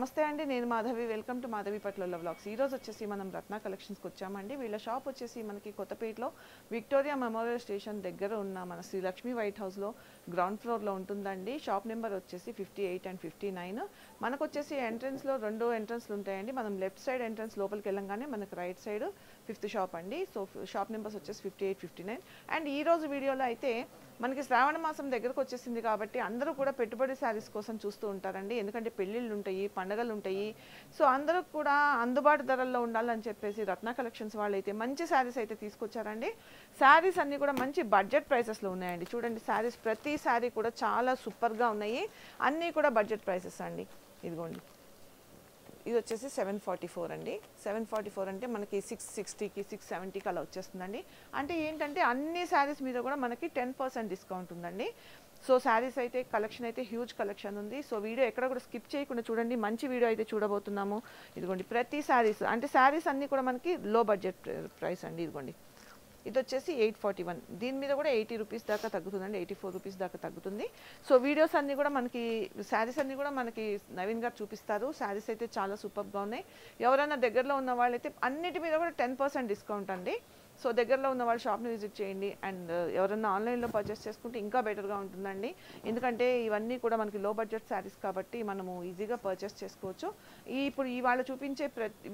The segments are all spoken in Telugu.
నమస్తే అండి, నేను మాధవి. వెల్కమ్ టు మాధవి పట్ల వ్లాగ్స్. ఈ రోజు వచ్చేసి మనం రత్న కలెక్షన్స్కి వచ్చామండి. వీళ్ళ షాప్ వచ్చేసి మనకి కొత్తపేటలో విక్టోరియా మెమోరియల్ స్టేషన్ దగ్గర ఉన్న మన శ్రీ లక్ష్మీ వైట్ హౌస్లో గ్రౌండ్ ఫ్లోర్లో ఉంటుందండి. షాప్ నెంబర్ వచ్చేసి 58 and 59. మనకు వచ్చేసి ఎంట్రన్స్లో రెండు ఎంట్రన్స్లు ఉంటాయండి. మనం లెఫ్ట్ సైడ్ ఎంట్రన్స్ లోపలికి వెళ్ళంగానే మనకు రైట్ సైడ్ 5th షాప్ అండి. సో షాప్ నెంబర్స్ వచ్చేసి 58, 59. అండ్ ఈ రోజు వీడియోలో అయితే మనకి శ్రావణ మాసం దగ్గరకు వచ్చేసింది కాబట్టి అందరూ కూడా పెట్టుబడి శారీస్ కోసం చూస్తూ ఉంటారండి. ఎందుకంటే పెళ్ళిళ్ళు ఉంటాయి, పండుగలు ఉంటాయి. సో అందరూ కూడా అందుబాటు ధరల్లో ఉండాలని చెప్పేసి రత్న కలెక్షన్స్ వాళ్ళు అయితే మంచి శారీస్ అయితే తీసుకొచ్చారండి. శారీస్ అన్నీ కూడా మంచి బడ్జెట్ ప్రైసెస్లో ఉన్నాయండి. చూడండి, శారీస్ ప్రతి శారీ కూడా చాలా సూపర్గా ఉన్నాయి. అన్నీ కూడా బడ్జెట్ ప్రైసెస్ అండి. ఇదిగోండి, ఇది వచ్చేసి 744 అండి. 744 అంటే మనకి 660కి 670కి అలా వచ్చేస్తుందండి. అంటే ఏంటంటే అన్ని శారీస్ మీద కూడా మనకి 10% డిస్కౌంట్ ఉందండి. సో శారీస్ అయితే కలెక్షన్ అయితే హ్యూజ్ కలెక్షన్ ఉంది. సో వీడియో ఎక్కడ కూడా స్కిప్ చేయకుండా చూడండి, మంచి వీడియో అయితే చూడబోతున్నాము. ఇదిగోండి, ప్రతి శారీస్ అంటే శారీస్ అన్నీ కూడా మనకి లో బడ్జెట్ ప్రైస్ అండి. ఇదిగోండి, ఇది వచ్చేసి 841. దీని మీద కూడా 80 రూపీస్ దాకా తగ్గుతుందండి, 84 రూపీస్ దాకా తగ్గుతుంది. సో వీడియోస్ అన్నీ కూడా మనకి శారీస్ అన్నీ కూడా మనకి నవీన్ గారు చూపిస్తారు. శారీస్ అయితే చాలా సూపర్గా ఉన్నాయి. ఎవరైనా దగ్గరలో ఉన్న వాళ్ళైతే అన్నిటి మీద కూడా 10% డిస్కౌంట్ అండి. సో దగ్గరలో ఉన్న వాళ్ళు షాప్ని విజిట్ చేయండి. అండ్ ఎవరైనా ఆన్లైన్లో పర్చేస్ చేసుకుంటే ఇంకా బెటర్గా ఉంటుందండి. ఎందుకంటే ఇవన్నీ కూడా మనకి లో బడ్జెట్ శారీస్ కాబట్టి మనము ఈజీగా పర్చేస్ చేసుకోవచ్చు. ఇప్పుడు ఇవాళ చూపించే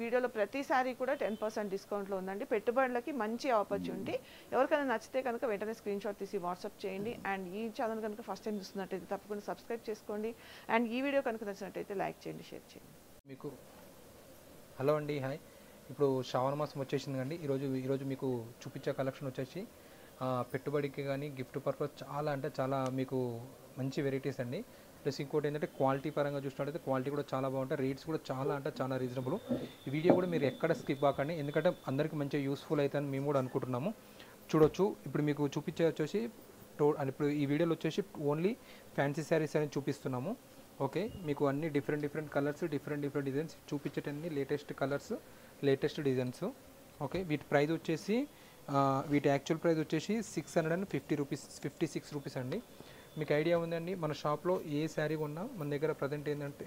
వీడియోలో ప్రతి శారీ కూడా 10% డిస్కౌంట్లో ఉందండి. పెట్టుబడులకి మంచి ఆపర్చునిటీ. ఎవరికైనా నచ్చితే కనుక వెంటనే స్క్రీన్ షాట్ తీసి వాట్సాప్ చేయండి. అండ్ ఈ ఛానల్ కనుక ఫస్ట్ టైం చూస్తున్నట్టయితే తప్పకుండా సబ్స్క్రైబ్ చేసుకోండి. అండ్ ఈ వీడియో కనుక నచ్చినట్టయితే లైక్ చేయండి, షేర్ చేయండి. మీకు హలో అండి, హాయ్. ఇప్పుడు శ్రావణ మాసం వచ్చేసింది కండి. ఈరోజు మీకు చూపించే కలెక్షన్ వచ్చేసి పెట్టుబడికి కానీ గిఫ్ట్ పర్పస్ చాలా అంటే చాలా మీకు మంచి వెరైటీస్ అండి. ప్లస్ ఇంకోటి ఏంటంటే క్వాలిటీ పరంగా చూసినట్టయితే క్వాలిటీ కూడా చాలా బాగుంటాయి. రేట్స్ కూడా చాలా అంటే చాలా రీజనబుల్. ఈ వీడియో కూడా మీరు ఎక్కడ స్కిప్ కాకండి, ఎందుకంటే అందరికీ మంచిగా యూస్ఫుల్ అవుతుందని మేము కూడా అనుకుంటున్నాము. చూడొచ్చు, ఇప్పుడు మీకు చూపించే వచ్చేసి ఇప్పుడు ఈ వీడియోలో వచ్చేసి ఓన్లీ ఫ్యాన్సీ శారీస్ అనేది చూపిస్తున్నాము. ఓకే, మీకు అన్ని డిఫరెంట్ కలర్స్, డిఫరెంట్ డిజైన్స్ చూపించేటన్ని latest colours, latest designs. Okay, వీటి ప్రైస్ వచ్చేసి వీటి యాక్చువల్ ప్రైస్ వచ్చేసి 650 రూపీస్, 56 రూపీస్ అండి. మీకు ఐడియా ఉందండి, మన షాప్లో ఏ శారీ కొన్నా మన దగ్గర ప్రజెంట్ ఏంటంటే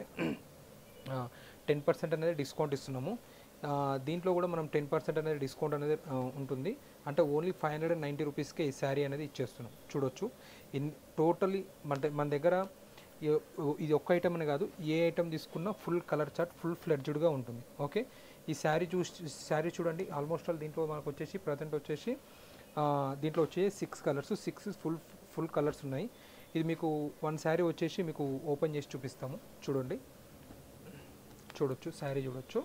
10% అనేది డిస్కౌంట్ ఇస్తున్నాము. దీంట్లో కూడా మనం 10% అనేది డిస్కౌంట్ అనేది ఉంటుంది. అంటే ఓన్లీ 590 రూపీస్కే ఈ శారీ అనేది ఇచ్చేస్తున్నాం. చూడొచ్చు, టోటలీ మన దగ్గర ఇది ఒక్క ఐటమ్ అనే కాదు, ఏ ఐటమ్ తీసుకున్నా ఫుల్ కలర్ చార్ట్, ఫుల్ ఫ్లెడ్జ్డ్గా ఉంటుంది. ఓకే, ఈ శారీ చూడండి. ఆల్మోస్ట్ ఆల్ దీంట్లో మనకు వచ్చేసి ప్రజెంట్ వచ్చేసి దీంట్లో వచ్చేసి 6 కలర్స్, 6 ఫుల్ కలర్స్ ఉన్నాయి. ఇది మీకు వన్ శారీ వచ్చేసి మీకు ఓపెన్ చేసి చూపిస్తాము. చూడొచ్చు, శారీ చూడొచ్చు.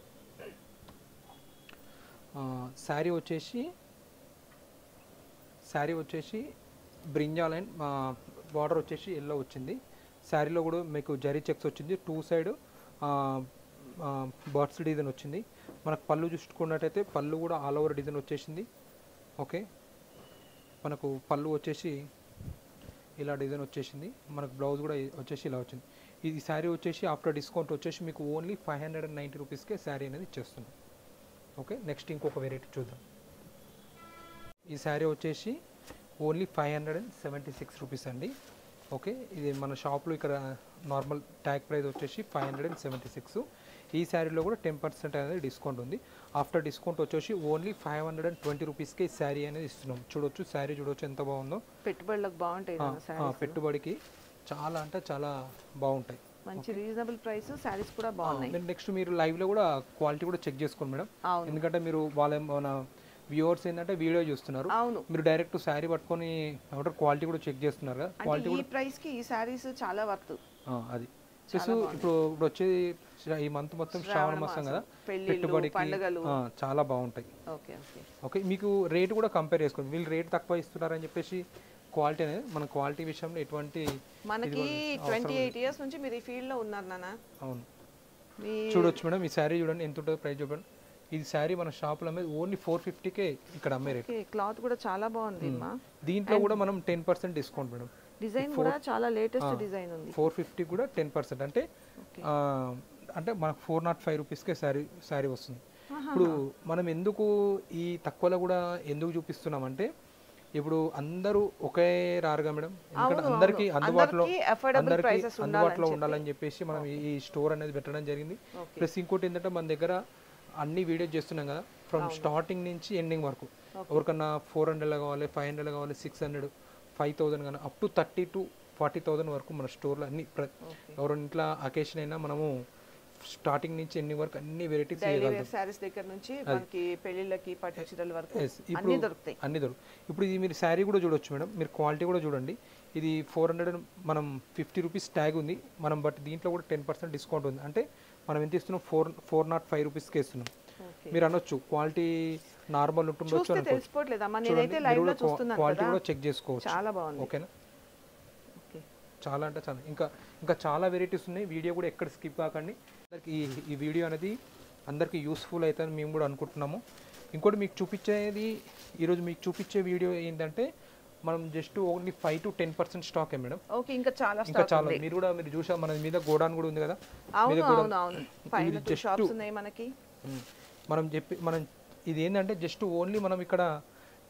శారీ వచ్చేసి బ్రింజాల్ అండ్ బార్డర్ వచ్చేసి ఎల్లో వచ్చింది. శారీలో కూడా మీకు జరీ చెక్స్ వచ్చింది. 2 సైడ్ బర్డ్స్ డిజైన్ వచ్చింది. మనకు పళ్ళు చూసుకున్నట్టయితే పళ్ళు కూడా ఆల్ ఓవర్ డిజైన్ వచ్చేసింది. ఓకే, మనకు పళ్ళు వచ్చేసి ఇలా డిజైన్ వచ్చేసింది. మనకు బ్లౌజ్ కూడా వచ్చేసి ఇలా వచ్చింది. ఈ శారీ వచ్చేసి ఆఫ్టర్ డిస్కౌంట్ వచ్చేసి మీకు ఓన్లీ 590 రూపీస్కే శారీ అనేది ఇచ్చేస్తుంది. ఓకే, నెక్స్ట్ ఇంకొక వెరైటీ చూద్దాం. ఈ శారీ వచ్చేసి ఓన్లీ 576 రూపీస్ అండి. ఓకే, ఇది మన షాప్లో ఇక్కడ నార్మల్ ట్యాగ్ ప్రైస్ వచ్చేసి 576. ఈ శారీలో కూడా 10% అనేది డిస్కౌంట్ ఉంది. ఆఫ్టర్ డిస్కౌంట్ వచ్చేసి ఓన్లీ 520 రూపీస్కి ఈ శారీ అనేది ఇస్తున్నాం. చూడొచ్చు, శారీ చూడొచ్చు ఎంత బాగుందో. పెట్టుబడులకు బాగుంటాయి, పెట్టుబడికి చాలా అంటే చాలా బాగుంటాయి. మంచి రీజనబుల్ ప్రైస్, శారీస్ కూడా బాగున్నాయి. నెక్స్ట్ మీరు లైవ్లో కూడా క్వాలిటీ కూడా చెక్ చేసుకోండి మేడం. ఎందుకంటే మీరు మన వ్యూవర్స్ ఏంటంటే వీడియో చూస్తున్నారు, మీరు డైరెక్ట్ శారీ పట్టుకొని క్వాలిటీ కూడా చెక్ చేస్తున్నారు కదా. క్వాలిటీ ఈ ప్రైస్ కి ఈ శారీస్ చాలా వర్త్. అది ఇప్పుడు వచ్చేది ఈ మంత్ మొత్తం శ్రావణ మాసం కదా, పెట్టుబడికి చాలా బాగుంటాయి. ఓకే, మీకు రేట్ కూడా కంపేర్ చేసుకోండి. వీళ్ళు రేట్ తక్కువ ఇస్తున్నారని చెప్పేసి క్వాలిటీ అనేది, మన క్వాలిటీ విషయంలో ఎటువంటి మనకి 28 ఇయర్స్ నుంచి మీరు ఈ ఫీల్డ్ లో ఉన్నారు నాన్న. అవును, చూడొచ్చు మేడం. ఈ శారీ చూడండి ఎంత ఉంటుందో, ప్రైస్ చూడండి. ఇది శారీ మన షాప్లో అమ్మేది ఓన్లీ 450కే ఇక్కడ అమ్మే రేట్. క్లాత్ కూడా చాలా బాగుంది. దీంట్లో కూడా మనం 10% డిస్కౌంట్ మేడం. డిజైన్ కూడా చాలా లేటెస్ట్ డిజైన్ ఉంది. 450 కూడా 10% అంటే మనకు 405 రూపీస్కే శారీ వస్తుంది. ఇప్పుడు మనం ఎందుకు ఈ తక్కువలో కూడా ఎందుకు చూపిస్తున్నామంటే, ఇప్పుడు అందరూ ఒకే రారుగా మేడం, ఎందుకంటే అవును, అందరికీ అవును. అందుబాటులో అందరికీ affordable prices అందుబాటులో ఉండాలని ఉండాలని చెప్పేసి మనం ఈ స్టోర్ అనేది పెట్టడం జరిగింది. Okay. ప్లస్ ఇంకోటి ఏంటంటే మన దగ్గర అన్ని వీడియోస్ చేస్తున్నాం కదా, ఫ్రమ్ స్టార్టింగ్ నుంచి ఎండింగ్ వరకు. ఎవరికన్నా 400 కావాలి, 500 కావాలి, 600, 5000 కానీ అప్ టు 30 to 40,000 వరకు మన స్టోర్లో అన్ని ఎవరి ఇంట్లో అకేషన్ అయినా మనము స్టార్టింగ్ నుంచి ఎండింగ్ వరకు అన్ని వెరైటీస్ డైలీ వేర్ సారీస్ దగ్గర నుంచి మనకి పెళ్లిళ్ళకి పట్టు చీరల వరకు ఇప్పుడు అన్ని దొరుకుతాయి. అన్ని దొరుకుతాయి. ఇప్పుడు ఇది మీరు శారీ కూడా చూడొచ్చు మేడం, మీరు క్వాలిటీ కూడా చూడండి. ఇది 400 మనం 50 రూపీస్ ట్యాగ్ ఉంది మనం, బట్ దీంట్లో కూడా 10% డిస్కౌంట్ ఉంది. అంటే మనం ఎంత ఇస్తున్నాం, 405 రూపీస్కి ఇస్తున్నాం. మీరు అనొచ్చు క్వాలిటీ నార్మల్ ఉంటుండొచ్చు చూస్తే తెలిసిపోవట్లేదమ్మా, నేనైతే లైవ్ లో చూస్తున్నాను క్వాలిటీ కదా, కూడా చెక్ చేసుకోవచ్చు. చాలా బాగుంది. ఓకేనా, ఓకే. చాలా అంటే చాలా ఇంకా చాలా వెరైటీస్ ఉన్నాయి. వీడియో కూడా ఎక్కడ స్కిప్ కాకండి. అందరికి ఈ వీడియో అనేది అందరికీ యూస్ఫుల్ అవుతుందని మేము కూడా అనుకుంటున్నాము. ఇంకోటి మీకు చూపించేది, ఈరోజు మీకు చూపించే వీడియో ఏంటంటే మనం జస్ట్ ఓన్లీ 5 to 10% స్టాకే మేడం. ఓకే, ఇంకా చాలా ఇంకా చాలా మీరు చూసా మన మీద గోడాన్ కూడా ఉంది కదా. అవును అవును అవును, పైన షాప్స్ ఉన్నాయి మనకి. మనం ఇది ఏంటంటే జస్ట్ ఓన్లీ మనం ఇక్కడ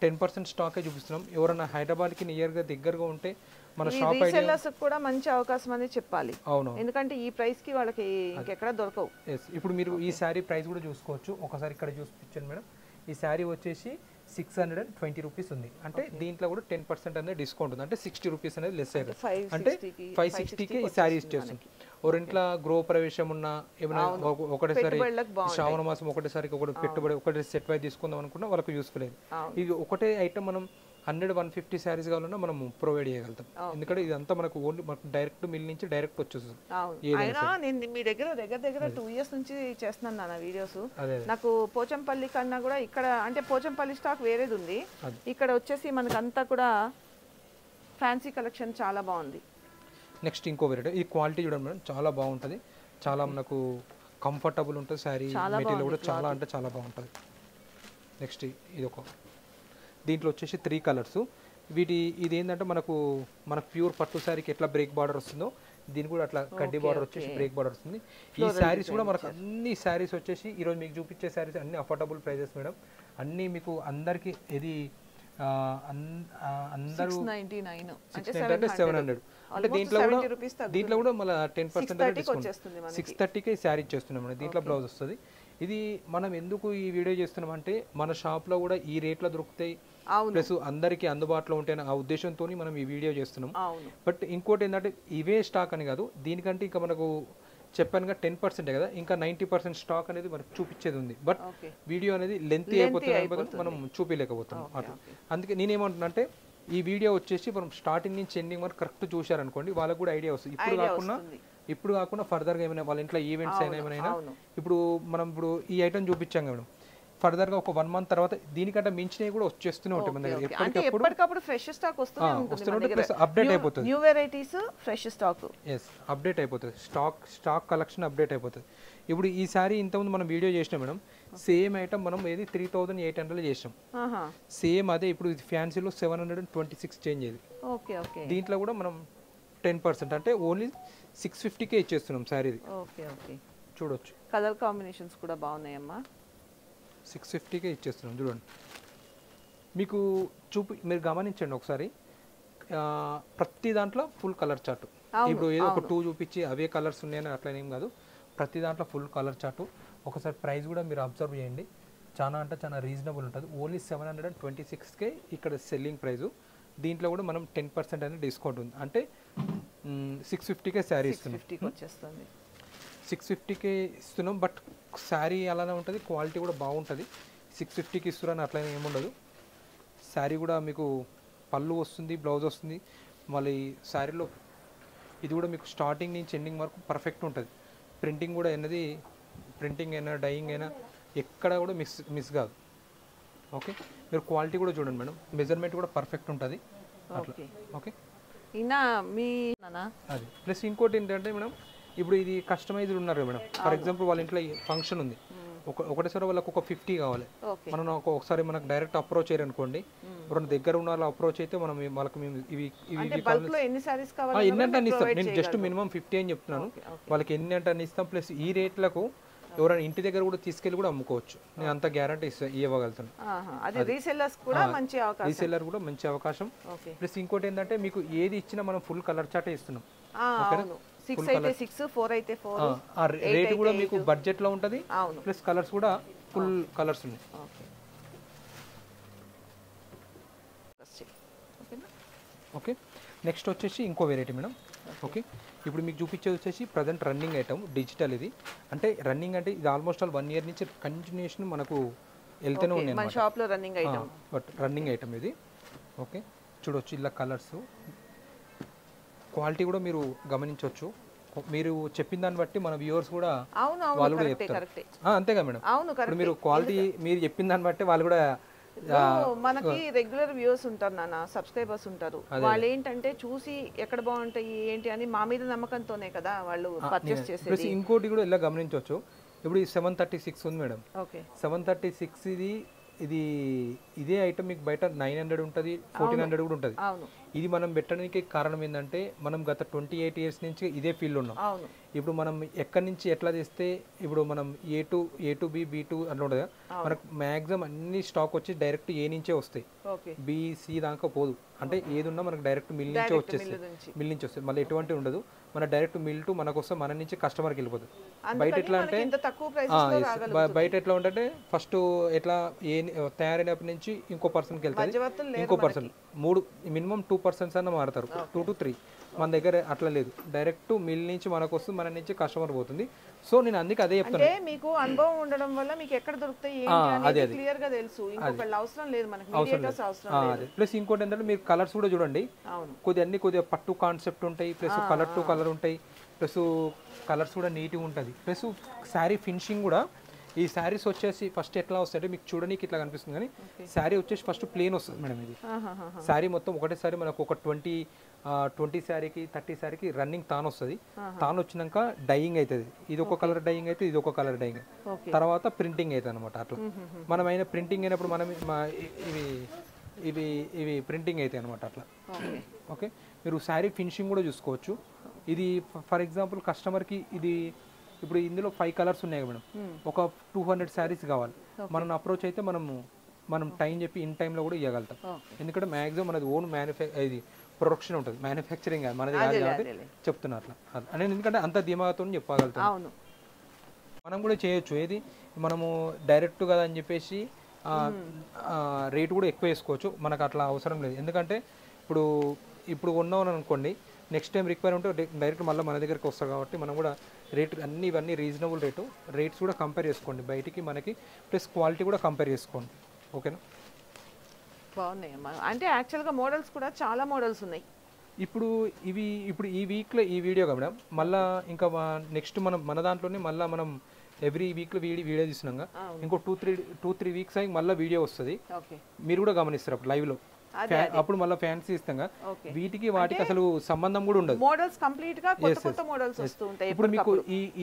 10% స్టాకే చూపిస్తున్నాం. ఎవరైనా హైదరాబాద్కి నియర్గా దగ్గరగా ఉంటే మన షాప్ రీసెల్లర్స్ కూడా మంచి అవకాశం అనేది చెప్పాలి. అవును, ఎందుకంటే ఈ ప్రైస్ కి వాళ్ళకి ఇంకెక్కడ దొరకవు. ఇప్పుడు మీరు ఈ శారీ ప్రైస్ కూడా చూసుకోవచ్చు. ఒకసారి ఇక్కడ చూపించండి మేడం. ఈ శారీ వచ్చేసి 620 రూపీస్ ఉంది. అంటే దీంట్లో కూడా 10% అనేది డిస్కౌంట్ ఉంది. అంటే 60 రూపీస్ అనేది లెస్ అయ్యారు. అంటే 560కి ఈ శారీ ఇచ్చేస్తుంది. ఇంట్లో గృహ ప్రవేశం ఉన్న ఏమైనా ఒకటేసారి శ్రావణ మాసం ఒకటేసారి పెట్టుబడి ఒకటి సెట్ వై తీసుకుందాం అనుకున్నా వాళ్ళకి యూస్ఫుల్ అయింది. ఇది ఒకటే ఐటమ్ మనం 100-150 శారీస్ కావాలన్నా మనం ప్రొవైడ్ చేయగలుగుతాం. ఎందుకంటే ఇదంతా మనకు ఓన్లీ మనకు డైరెక్ట్ మిల్ నుంచి డైరెక్ట్ వచ్చేస్తుంది. నేను మీ దగ్గర 2 years నుంచి చేస్తున్నాను నా వీడియోస్. నాకు పోచంపల్లి కన్నా కూడా ఇక్కడ అంటే పోచంపల్లి స్టాక్ వేరేది ఉంది, ఇక్కడ వచ్చేసి మనకు అంతా కూడా ఫ్యాన్సీ కలెక్షన్ చాలా బాగుంది. నెక్స్ట్ ఇంకో వెరైటీ, ఈ క్వాలిటీ చూడండి మేడం, చాలా బాగుంటుంది. చాలా మనకు కంఫర్టబుల్ ఉంటుంది. శారీ మెటీరియల్ కూడా చాలా అంటే చాలా బాగుంటుంది. నెక్స్ట్ ఇది దీంట్లో వచ్చేసి 3 కలర్స్. ఇది ఏంటంటే మన ప్యూర్ పట్టు శారీకి ఎట్లా బ్రేక్ బార్డర్ వస్తుందో దీని కూడా అట్లా కడ్డీ బార్డర్ వచ్చేసి బ్రేక్ బార్డర్ వస్తుంది. ఈ శారీస్ కూడా మనకు అన్ని శారీస్ వచ్చేసి ఈరోజు మీకు చూపించే శారీస్ అన్ని అఫోర్డబుల్ ప్రైజెస్ మేడం. అన్నీ మీకు అందరికి ఇది అందరూ 700. అంటే దీంట్లో కూడా మళ్ళీ 10% డిస్కౌంట్ 630కే శారీ ఇచ్చేస్తున్నాం మేడం. దీంట్లో బ్లౌజ్ వస్తుంది. ఇది మనం ఎందుకు ఈ వీడియో చేస్తున్నాం అంటే మన షాప్లో కూడా ఈ రేట్లో దొరుకుతాయి, ప్లస్ అందరికీ అందుబాటులో ఉంటాయని ఆ ఉద్దేశంతో మనం ఈ వీడియో చేస్తున్నాం. బట్ ఇంకోటి ఏంటంటే ఇవే స్టాక్ అని కాదు, దీనికంటే ఇంకా మనకు చెప్పానుగా 10% కదా, ఇంకా 90% స్టాక్ అనేది మనకు చూపించేది ఉంది. బట్ వీడియో అనేది లెంత్ అయిపోతుంది, మనం చూపించలేకపోతున్నాం అట్లా. అందుకే నేనేమంటున్నా అంటే ఈ వీడియో వచ్చేసి మనం స్టార్టింగ్ నుంచి ఎండింగ్ వరకు కరెక్ట్ చూశారనుకోండి, వాళ్ళకు కూడా ఐడియా వస్తుంది. ఇప్పుడు కాకుండా ఫర్దర్గా ఏమైనా వాళ్ళ ఇంట్లో ఈవెంట్స్ అయినా ఏమైనా మనం ఈ ఐటమ్ చూపించాం కదా మేడం, ఫర్దర్గా ఒక 1 month తర్వాత దీనికంటే మించినవి కూడా వచ్చేస్తూనే ఉంటాయి మన దగ్గర. ఎప్పటికప్పుడు ఫ్రెష్ స్టాక్ వస్తూనే ఉంటుంది, అప్డేట్ అయిపోతుంది. New varieties fresh stock update అయిపోతుంది. స్టాక్ కలెక్షన్ అప్డేట్ అయిపోతుంది. ఇప్పుడు ఈ సారీ ఇంతకుముందు మనం వీడియో చేసినాం మేడం, సేమ్ ఐటమ్ మనం 3800 చేసినాం. సేమ్ అదే ఇప్పుడు ఫ్యాన్సీలో 726 చేంజ్ అయ్యేది. దీంట్లో కూడా మనం 10% అంటే ఓన్లీ 650కే ఇచ్చేస్తున్నాం శారీ. చూడొచ్చు, కలర్ కాంబినేషన్స్ కూడా బాగున్నాయమ్మా. 650కే ఇచ్చేస్తున్నాం. చూడండి, మీకు మీరు గమనించండి ఒకసారి, ప్రతి దాంట్లో ఫుల్ కలర్ చార్ట్. ఇప్పుడు ఏదో ఒక 2 చూపించి అవే కలర్స్ ఉన్నాయని అట్లనేం కాదు, ప్రతి దాంట్లో ఫుల్ కలర్ చార్ట్. ఒకసారి ప్రైస్ కూడా మీరు అబ్జర్వ్ చేయండి, చాలా అంటే చాలా రీజనబుల్ ఉంటుంది. ఓన్లీ 726కే ఇక్కడ సెల్లింగ్ ప్రైజు. దీంట్లో కూడా మనం 10% అనేది డిస్కౌంట్ ఉంది. అంటే 650కే శారీ ఇస్తున్నాం. 650కే ఇస్తున్నాం. బట్ శారీ అలానే ఉంటుంది, క్వాలిటీ కూడా బాగుంటుంది. 650కి ఇస్తున్నారని అట్లనే ఏముండదు. శారీ కూడా మీకు పళ్ళు వస్తుంది, బ్లౌజ్ వస్తుంది. మళ్ళీ శారీలో ఇది కూడా మీకు స్టార్టింగ్ నుంచి ఎండింగ్ వరకు పర్ఫెక్ట్ ఉంటుంది. ప్రింటింగ్ అయినా డైయింగ్ అయినా ఎక్కడ కూడా మిస్ కాదు. ఓకే, మీరు క్వాలిటీ కూడా చూడండి మేడం, మెజర్మెంట్ కూడా పర్ఫెక్ట్ ఉంటుంది అట్లా. ఓకే, అది ప్లస్ ఇంకోటి ఏంటంటే మేడం, ఇప్పుడు ఇది కస్టమైజ్డ్ ఉన్నారు మేడం. ఫర్ ఎగ్జాంపుల్ వాళ్ళ ఇంట్లో ఫంక్షన్ ఉంది, ఒకటేసారి వాళ్ళకి ఒక 50 కావాలి. మనం ఒకసారి మనకు డైరెక్ట్ అప్రోచ్ అయ్యారు అనుకోండి, ఎవరైనా దగ్గర ఉన్న వాళ్ళు అప్రోచ్ అయితే మనం వాళ్ళకి ఎన్ని అంటే అన్ని ఇస్తాం. నేను జస్ట్ మినిమం 50 అని చెప్తున్నాను. వాళ్ళకి ఎన్ని అంటే అన్ని ఇస్తాం. ప్లస్ ఈ రేట్లకు ఎవరైనా ఇంటి దగ్గర కూడా తీసుకెళ్ళి కూడా అమ్ముకోవచ్చు. నేను అంత గ్యారంటీ ఇవ్వగలుగుతాను. అది రీసెల్లర్స్ కూడా మంచి అవకాశం. రీసెల్లర్ కూడా మంచి అవకాశం. ప్లస్ ఇంకోటి ఏంటంటే మీకు ఏది ఇచ్చినా మనం ఫుల్ కలర్ చార్టే ఇస్తున్నాం. 6 అయితే 6, 4 అయితే 4. రేట్ కూడా మీకు బడ్జెట్ లో ఉంటది. ప్లస్ కలర్స్ కూడా ఫుల్ కలర్స్ ఉన్నాయి. ఓకే, నెక్స్ట్ వచ్చేసి ఇంకో వెరైటీ మేడం. ఓకే, ఇప్పుడు మీకు చూపించేది వచ్చేసి ప్రజెంట్ రన్నింగ్ ఐటమ్ డిజిటల్. ఇది అంటే రన్నింగ్ అంటే ఇది ఆల్మోస్ట్ ఆల్ 1 ఇయర్ నుంచి కంటిన్యూషన్ మనకు వెళ్తూనే ఉన్నాయి మన షాప్ లో running item. But running item ఇది. ఓకే, చూడొచ్చు ఇలా కలర్స్, క్వాలిటీ కూడా మీరు గమనించవచ్చు. మీరు చెప్పిన దాన్ని బట్టి మన వ్యూవర్స్ కూడా వాళ్ళు కూడా చెప్తారు. అంతేగా మేడం, ఇప్పుడు మీరు క్వాలిటీ మీరు చెప్పిన దాన్ని బట్టి వాళ్ళు కూడా మనకి రెగ్యులర్ వ్యూవర్స్ ఉంటారు నాన్న, సబ్స్క్రైబర్స్ ఉంటారు. వాళ్ళు ఏంటంటే చూసి ఎక్కడ బాగుంటాయి ఏంటి అని మా మీద నమ్మకంతోనే కదా వాళ్ళు పర్చేస్ చేసేది. ఇంకోటి కూడా ఇలా గమనించవచ్చు. ఇప్పుడు ఈ 736 ఉంది మేడం. 736 ఇది ఇదే ఐటమ్ మీకు బయట 900 ఉంటుంది, 1400 కూడా ఉంటుంది. ఇది మనం పెట్టడానికి కారణం ఏంటంటే మనం గత 28 ఇయర్స్ నుంచి ఇదే ఫీల్డ్ ఉన్నాం. ఇప్పుడు మనం ఎక్కడి నుంచి ఎట్లా చేస్తే ఇప్పుడు మనం A2 B2 అట్లా ఉంటుంది. మనకు మ్యాక్సిమం అన్ని స్టాక్ వచ్చి డైరెక్ట్ A నుంచే వస్తాయి, B C దాకా పోదు. అంటే ఏది ఉన్నా మనకు డైరెక్ట్ మిల్ నుంచే వచ్చేస్తాయి, మిల్ నుంచి వస్తాయి. మళ్ళీ ఎటువంటి ఉండదు, మన డైరెక్ట్ మిల్ టు మనకు వస్తే మన నుంచి కస్టమర్కి వెళ్ళిపోతుంది. బయట ఎట్లా అంటే బయట ఎట్లా ఉంటే ఫస్ట్ ఎట్లా తయారైనప్పటి నుంచి ఇంకో పర్సన్కి వెళ్తుంది, ఇంకో పర్సన్ 3 మినిమం 2 పర్సన్స్ అన్న మారుతారు, 2 to 3. మన దగ్గర అట్లా లేదు, డైరెక్ట్ మిల్ నుంచి మనకు వస్తుంది, మన నుంచి కస్టమర్ పోతుంది. సో నేను అందుకే అదే చెప్తాను. అంటే మీకు అనుభవం ఉండడం వల్ల మీకు ఎక్కడ దొరుకుతాయి ఏంటి క్లియర్ గా తెలుసు. ఇంకొకళ్ళ అవసరం లేదు మనకి, మీడియేటర్స్ అవసరం లేదు. ప్లస్ ఇంకోటి ఏంటంటే మీరు కలర్స్ కూడా చూడండి, కొద్దిగా పట్టు కాన్సెప్ట్ ఉంటాయి, ప్లస్ కలర్ టు కలర్ ఉంటాయి, ప్లస్ కలర్స్ కూడా నీట్గా ఉంటుంది. ప్లస్ శారీ ఫినిషింగ్ కూడా ఈ శారీస్ వచ్చేసి ఫస్ట్ ఎట్లా వస్తాయంటే మీకు చూడడానికి ఇట్లా కనిపిస్తుంది, కానీ శారీ వచ్చేసి ఫస్ట్ ప్లేన్ వస్తుంది మేడం. ఇది శారీ మొత్తం ఒకటేసారి మనకు ఒక 20 శారీకి 30 శారీకి రన్నింగ్ తాను వస్తుంది. తాను వచ్చినాక డైయింగ్ అవుతుంది. ఇది ఒక కలర్ డైయింగ్ అయితే ఇది ఒక కలర్ డైయింగ్, తర్వాత ప్రింటింగ్ అవుతుంది అనమాట. అట్లా మనం అయినా ప్రింటింగ్ అయినప్పుడు మనం ఇవి ప్రింటింగ్ అవుతాయి అనమాట అట్లా. ఓకే, మీరు శారీ ఫినిషింగ్ కూడా చూసుకోవచ్చు. ఇది ఫర్ ఎగ్జాంపుల్ కస్టమర్కి ఇది ఇప్పుడు ఇందులో 5 కలర్స్ ఉన్నాయి మేడం, ఒక 200 శారీస్ కావాలి. మనం అప్రోచ్ అయితే మనం టైం చెప్పి ఇన్ టైంలో కూడా ఇవ్వగలుగుతాం. ఎందుకంటే మ్యాక్సిమం మనది ఓన్ ఇది ప్రొడక్షన్ ఉంటుంది, మ్యానుఫ్యాక్చరింగ్ మనది కాదు కాబట్టి చెప్తున్నా అట్లా. నేను ఎందుకంటే అంత ధీమాతో చెప్పగలుగుతాం. మనం కూడా చేయొచ్చు, ఏది మనము డైరెక్ట్ కదా అని చెప్పేసి రేట్ కూడా ఎక్కువ వేసుకోవచ్చు. మనకు అట్లా అవసరం లేదు. ఎందుకంటే ఇప్పుడు ఉన్నామని అనుకోండి, నెక్స్ట్ టైం రిక్వైర్ ఉంటే డైరెక్ట్ మళ్ళీ మన దగ్గరికి వస్తారు కాబట్టి మనం కూడా రేట్ ఇవన్నీ రీజనబుల్ రేట్స్ కూడా కంపేర్ చేసుకోండి బయటికి మనకి, ప్లస్ క్వాలిటీ కూడా కంపేర్ చేసుకోండి. ఓకేనా, బాగున్నాయి. అంటే యాక్చువల్గా మోడల్స్ కూడా చాలా మోడల్స్ ఉన్నాయి. ఇప్పుడు ఈ వీక్లో ఈ వీడియో మేడం, మళ్ళీ ఇంకా నెక్స్ట్ మన దాంట్లోనే మళ్ళీ మనం ఎవ్రీ వీక్లో వీడియో తీసినాక ఇంకో 2-3 వీక్స్ అయ్యి మళ్ళీ వీడియో వస్తుంది. మీరు కూడా గమనిస్తారు అప్పుడు లైవ్లో. అప్పుడు మళ్ళీ ఫ్యాన్సీ ఇస్తాం, వీటికి వాటికి అసలు సంబంధం కూడా ఉండదు. మోడల్స్ కంప్లీట్ గా కొత్త మోడల్స్ వస్తూ ఉంటాయి. ఇప్పుడు మీకు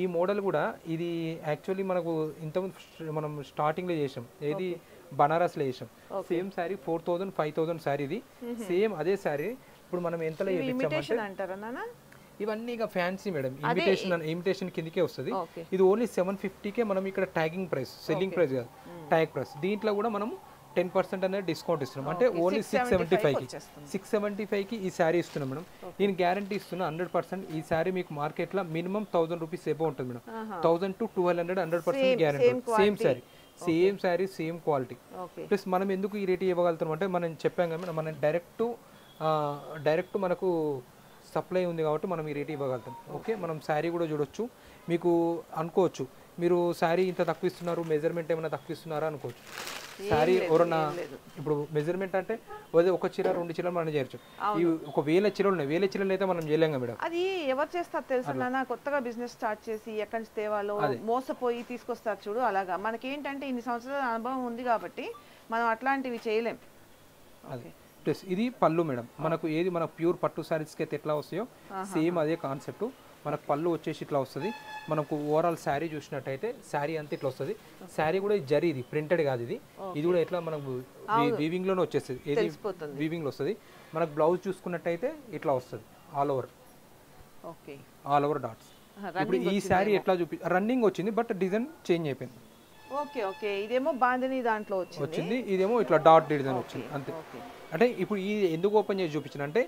ఈ మోడల్ కూడా ఇది యాక్చువల్లీ మనకు ఇంతకుముందు మనం స్టార్టింగ్ లో చేసాం, ఏది బనారస్ లో చేసాం. సేమ్ శారీ 4000 5000 శారీ, ఇది సేమ్ అదే శారీ ఇప్పుడు మనం ఎంతలో చేయించామంటే ఇవన్నీ ఇక ఫ్యాన్సీ మేడం, ఇమిటేషన్ కిందకే వస్తుంది. ఇది ఓన్లీ 750కే మనం ఇక్కడ ట్యాగింగ్ ప్రైస్, సెల్లింగ్ ప్రైస్ కాదు, ట్యాగ్ ప్రైస్. దీంట్లో కూడా మనం 10% అనేది డిస్కౌంట్ ఇస్తున్నాం. అంటే ఓన్లీ 675కి ఈ శారీ ఇస్తున్నాం మేడం. నేను గ్యారంటీ ఇస్తున్నా 100%. ఈ శారీ మీకు మార్కెట్లో మినిమం 1000 రూపీస్ సేపు ఉంటుంది madam. 1000 to 1200 100% guarantee. Same sari same quality. Plus మనం ఎందుకు ఈ రేట్ ఇవ్వగలుగుతాం అంటే మనం చెప్పాం కదా, మనం డైరెక్ట్ మనకు సప్లై ఉంది కాబట్టి మనం ఈ రేట్ ఇవ్వగలుగుతాం. ఓకే, మనం శారీ కూడా చూడొచ్చు. మీకు అనుకోవచ్చు మీరు శారీ ఇంత తక్కువ ఇస్తున్నారు, మెజర్మెంట్ ఏమైనా తక్కువ ఇస్తున్నారా అనుకోవచ్చు. శారీ ఎవరన్నా ఇప్పుడు మెజర్మెంట్ అంటే ఒక చీర 2 చీరలు మనం చేయొచ్చు. ఈ 1000 చీరలు ఉన్నాయి, 1000 చీరలు అయితే మనం చేయలేం మేడం. అది ఎవరు చేస్తారు తెలుసా, కొత్తగా బిజినెస్ స్టార్ట్ చేసి ఎక్కడి నుంచి తేవాలో మోసపోయి తీసుకొస్తారు చూడు, అలాగా. మనకి ఏంటంటే ఇన్ని సంవత్సరాల అనుభవం ఉంది కాబట్టి మనం అట్లాంటివి చేయలేం. అదే ప్లస్ ఇది పళ్ళు మేడం, మనకు ఏది మన ప్యూర్ పట్టు శారీస్కి అయితే ఎట్లా వస్తాయో సేమ్ అదే కాన్సెప్ట్. మనకు పళ్ళు వచ్చేసి ఇట్లా వస్తుంది. మనకు ఓవరాల్ శారీ చూసినట్టయితే శారీ అంతా ఇట్లా వస్తుంది. శారీ కూడా జరీ, ఇది ప్రింటెడ్ కాదు, ఇది కూడా ఎట్లా మనకు వీవింగ్ లోనే వచ్చేస్తుంది, ఏది వీవింగ్ లో వస్తుంది. మనకు బ్లౌజ్ చూసుకున్నట్టయితే ఇట్లా వస్తుంది, ఆల్ ఓవర్ డాట్స్. ఇప్పుడు ఈ శారీ ఎట్లా రన్నింగ్ వచ్చింది బట్ డిజైన్ చేంజ్ అయిపోయింది. ఓకే ఓకే, ఇదేమో బాందిని దాంట్లో వచ్చింది, ఇదేమో ఇట్లా డాట్ డిజైన్ వచ్చింది అంతే. అంటే ఇప్పుడు ఈ ఎందుకు ఓపెన్ చేసి చూపించిన అంటే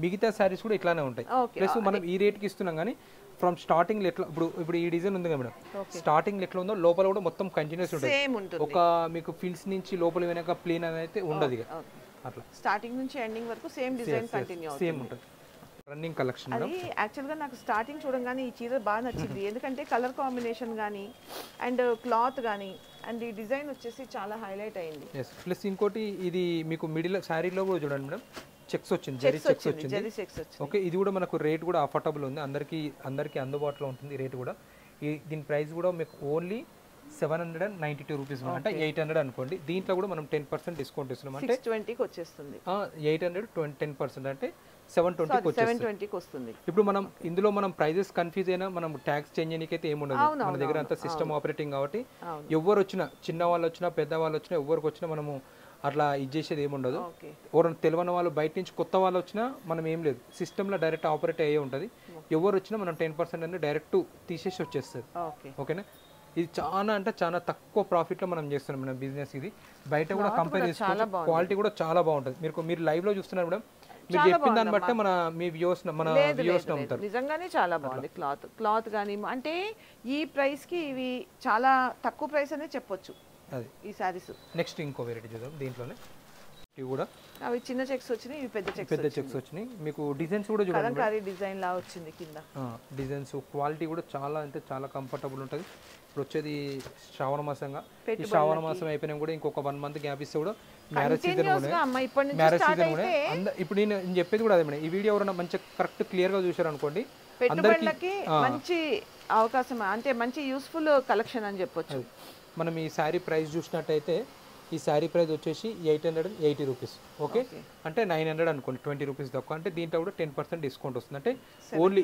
మిగతా శారీస్ కూడా ఇట్లానే ఉంటాయి. ప్లస్ మనం ఈ రేట్కి ఇస్తున్నాం కానీ ఫ్రమ్ స్టార్టింగ్ ఎట్లా ఇప్పుడు ఈ డిజైన్ ఉంది కదా మేడం, స్టార్టింగ్ ఎట్లా ఉందో లోపల కూడా మొత్తం కంటిన్యూస్ ఉంటుంది. ఒక మీకు ఫిల్స్ నుంచి లోపల వెనక ప్లేన్ అనేది ఉండదు ఇక అట్లా. స్టార్టింగ్ నుంచి ఎండింగ్ వరకు సేమ్ డిజైన్ కంటిన్యూ సేమ్ ఉంటుంది. రన్నింగ్ కలెక్షన్ అది యాక్చువల్గా నాకు స్టార్టింగ్ చూడంగానే ఈ చీర బాగా నచ్చింది. ఎందుకంటే కలర్ కాంబినేషన్ కానీ అండ్ క్లాత్ కానీ అండ్ ఈ డిజైన్ వచ్చేసి చాలా హైలైట్ అయింది. ప్లస్ ఇంకోటి ఇది మీకు మిడిల్ శారీలో కూడా చూడండి మేడం, చెక్స్ వచ్చింది, జరీ చెక్స్ వచ్చింది. ఓకే, ఇది కూడా మనకు రేట్ కూడా అఫోర్డబుల్ ఉంది, అందరికీ అందుబాటులో ఉంటుంది రేట్ కూడా. దీని ప్రైస్ కూడా మీకు ఓన్లీ 792 రూపీస్, అంటే 800 అనుకోండి. దీంట్లో కూడా మనం 10% డిస్కౌంట్ ఇస్తున్నాం, అంటే 620కి వచ్చేస్తుంది. 800 10% అంటే 720కి వస్తుంది. ఇప్పుడు మనం ఇందులో మనం ప్రైజెస్ కన్ఫ్యూజ్ అయినా మనం ట్యాక్స్ చేంజ్ చేయడానికి ఏముండదు, మన దగ్గర అంతా సిస్టమ్ ఆపరేటింగ్ కాబట్టి ఎవరు వచ్చినా, చిన్న వాళ్ళు వచ్చినా పెద్ద వాళ్ళు వచ్చినా ఎవరికి వచ్చినా మనము అట్లా ఇది చేసేది ఏముండదు. ఎవరైనా తెలియని వాళ్ళు బయట నుంచి కొత్త వాళ్ళు వచ్చినా మనం ఏం లేదు, సిస్టంలో డైరెక్ట్ ఆపరేట్ అయ్యే ఉంటుంది. ఎవరు వచ్చినా మనం 10% అనేది డైరెక్ట్ తీసేసి వచ్చేస్తుంది. ఓకేనా, ఇది చాలా అంటే చాలా తక్కువ ప్రాఫిట్లో మనం చేస్తున్నాం మన బిజినెస్. ఇది బయట కూడా కంపేర్ చేసుకోవచ్చు, క్వాలిటీ కూడా చాలా బాగుంటుంది. మీరు లైవ్లో చూస్తున్నారు మేడం, మీరు చెప్పిన దాన్ని బట్టే మన వ్యూవర్స్ నమ్ముతారు. నిజంగానే చాలా బాగుంది క్లాత్ కానీ. అంటే ఈ ప్రైస్ కి ఇవి చాలా తక్కువ ప్రైస్ అనే చెప్పొచ్చు అది ఈ సారీస్. నెక్స్ట్ ఇంకో వెరైటీ చూద్దాం, దీంట్లోనే ఇవి కూడా అవి చిన్న చెక్స్ వచ్చినాయి, ఇవి పెద్ద చెక్స్ వచ్చినాయి. మీకు డిజైన్స్ కూడా చూడండి, కలంకారీ డిజైన్ లా వచ్చింది కింద. డిజైన్స్ క్వాలిటీ కూడా చాలా అంటే చాలా కంఫర్టబుల్ ఉంటుంది. ఇప్పుడు వచ్చేది శ్రావణ మాసంగా, ఈ శ్రావణ మాసం అయిపోయినా కూడా ఇంకొక 1 మంత్ గ్యాప్ ఇస్తే కూడా మ్యారేజ్ సీజన్ కూడా ఇప్పుడు నేను చెప్పేది కూడా అదే మేడం. ఈ వీడియో ఎవరైనా మంచి కరెక్ట్ క్లియర్ గా చూసారు అనుకోండి, పెట్టుబడులకి మంచి అవకాశం, అంటే మంచి యూస్ఫుల్ కలెక్షన్ అని చెప్పొచ్చు. మనం ఈ శారీ ప్రైస్ చూసినట్టయితే ఈ శారీ ప్రైస్ వచ్చేసి 880 రూపీస్. ఓకే, అంటే 900 అనుకోండి, 20 రూపీస్ తక్కువ. అంటే దీంట్లో కూడా 10% డిస్కౌంట్ వస్తుంది, అంటే ఓన్లీ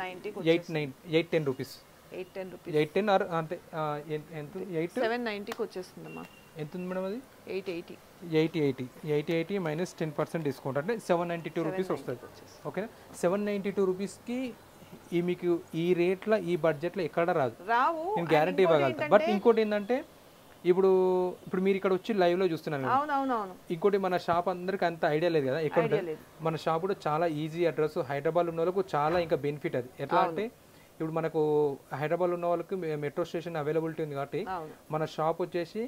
810 రూపీస్. 810 ఆర్ అంటే ఎంత 790కి వచ్చేస్తుందమ్మా. ఎంత ఉంది మేడం అది? 880 మైనస్ 10% డిస్కౌంట్ అంటే 792 రూపీస్ వస్తుంది. ఓకేనా, 792 రూపీస్కి ఈ మీకు ఈ రేట్లో ఈ బడ్జెట్లో ఎక్కడ రావు, నేను గ్యారంటీ ఇవ్వగలుగుతాను. బట్ ఇంకోటి ఏంటంటే ఇప్పుడు మీరు ఇక్కడ వచ్చి లైవ్ లో చూస్తున్నారు. ఇంకోటి మన షాప్ అందరికి అంత ఐడియా లేదు కదా ఎక్కడ ఉంటుంది. మన షాప్ కూడా చాలా ఈజీ అడ్రస్, హైదరాబాద్ ఉన్న వాళ్ళకు చాలా ఇంకా బెనిఫిట్ అది. ఎట్లా అంటే ఇప్పుడు మనకు హైదరాబాద్ ఉన్న వాళ్ళకి మెట్రో స్టేషన్ అవైలబిలిటీ ఉంది కాబట్టి మన షాప్ వచ్చేసి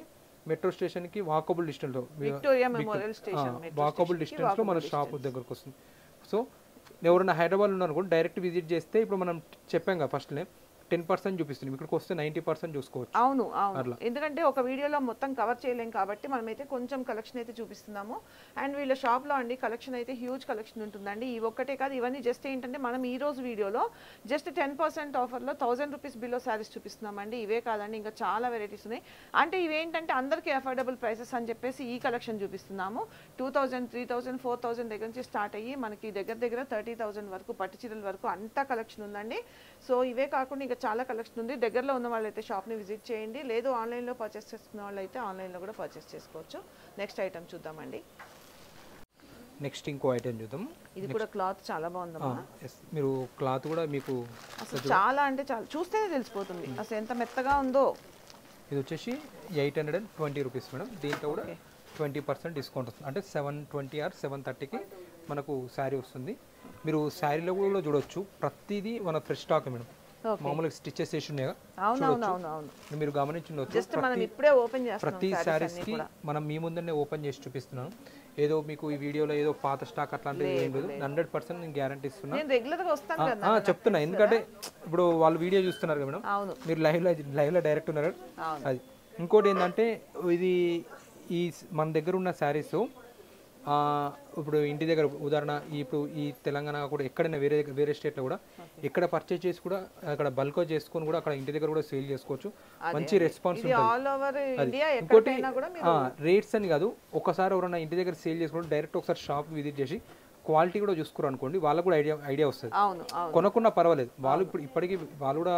మెట్రో స్టేషన్ కి వాకబుల్ డిస్టెన్స్ లో మన షాప్ దగ్గరకు వస్తుంది. సో ఎవరైనా హైదరాబాద్ ఉన్నారు కూడా డైరెక్ట్ విజిట్ చేస్తే ఇప్పుడు మనం చెప్పాం కదా ఫస్ట్ 10% చూపిస్తుంది, ఇక్కడికి వస్తే 90% చూసుకోవచ్చు. అవును అవును, ఎందుకంటే ఒక వీడియోలో మొత్తం కవర్ చేయలేం కాబట్టి మనమైతే కొంచెం కలెక్షన్ అయితే చూపిస్తున్నాము. అండ్ వీళ్ళ షాప్లో అండి కలెక్షన్ అయితే హ్యూజ్ కలెక్షన్ ఉంటుందండి. ఈ ఒక్కటే కాదు, ఇవన్నీ జస్ట్ ఏంటంటే మనం ఈ రోజు వీడియోలో జస్ట్ 10% ఆఫర్లో 1000 రూపీస్ బిలో శారీస్ చూపిస్తున్నామండి. ఇవే కాదండి, ఇంకా చాలా వెరైటీస్ ఉన్నాయి. అంటే ఇవేంటంటే అందరికీ అఫోర్డబుల్ ప్రైసెస్ అని చెప్పేసి ఈ కలెక్షన్ చూపిస్తున్నాము. 2000, 3000, 4000 దగ్గర నుంచి స్టార్ట్ అయ్యి మనకి దగ్గర 30,000 వరకు పట్టు చీరల వరకు అంతా కలెక్షన్ ఉందండి. సో ఇవే కాకుండా ఇంకా చాలా కలెక్షన్ ఉంది. దగ్గరలో ఉన్న వాళ్ళైతే షాప్ని విజిట్ చేయండి, లేదు ఆన్లైన్లో పర్చేస్ చేసుకున్న వాళ్ళైతే ఆన్లైన్లో కూడా పర్చేస్ చేసుకోవచ్చు. నెక్స్ట్ ఐటమ్ చూద్దామండి. నెక్స్ట్ ఇంకో ఐటమ్ చూద్దాం. ఇది కూడా క్లాత్ చాలా బాగుందమ్మా. మీరు క్లాత్ కూడా మీకు అసలు చాలా అంటే చాలా చూస్తేనే తెలిసిపోతుంది అసలు ఎంత మెత్తగా ఉందో. ఇది వచ్చేసి 820 రూపీస్ మేడం. దీంట్లో కూడా 20% డిస్కౌంట్ వస్తుంది, అంటే 720 ఆర్ 730కి మనకు శారీ వస్తుంది. మీరు శారీలో కూడా చూడొచ్చు, ప్రతిదీ మన ఫ్రెష్ స్టాక్ మేడం. మామూలుగా స్టిచెస్ చేసి ఉన్నాయి, మీరు గమనించుండొచ్చు. ప్రతి శారీస్ కి మనం మీ ముందరనే ఓపెన్ చేసి చూపిస్తున్నాను. ఏదో మీకు ఈ వీడియోలో ఏదో పాత స్టాక్ అట్లాంటిది ఏం లేదు, 100% నేను గ్యారంటీ ఇస్తున్నా. చెప్తున్నా ఎందుకంటే ఇప్పుడు వాళ్ళు వీడియో చూస్తున్నారు కదా మేడం, మీరు లైవ్ లో డైరెక్ట్ ఉన్నారు. అది ఇంకోటి ఏంటంటే ఇది ఈ మన దగ్గర ఉన్న శారీస్ ఇప్పుడు ఇంటి దగ్గర ఉదాహరణ ఇప్పుడు ఈ తెలంగాణ కూడా ఎక్కడైనా వేరే స్టేట్లో కూడా ఎక్కడ పర్చేజ్ చేసి కూడా అక్కడ బల్క్ చేసుకొని కూడా అక్కడ ఇంటి దగ్గర కూడా సేల్ చేసుకోవచ్చు. మంచి రెస్పాన్స్ ఉంటుంది. ఇంకోటి రేట్స్ అని కాదు, ఒకసారి ఎవరైనా ఇంటి దగ్గర సేల్ చేసుకుంటే డైరెక్ట్ ఒకసారి షాప్ విజిట్ చేసి క్వాలిటీ కూడా చూసుకోరు అనుకోండి, వాళ్ళకు కూడా ఐడియా వస్తుంది. కొనకుండా పర్వాలేదు, వాళ్ళు ఇప్పటికీ వాళ్ళు కూడా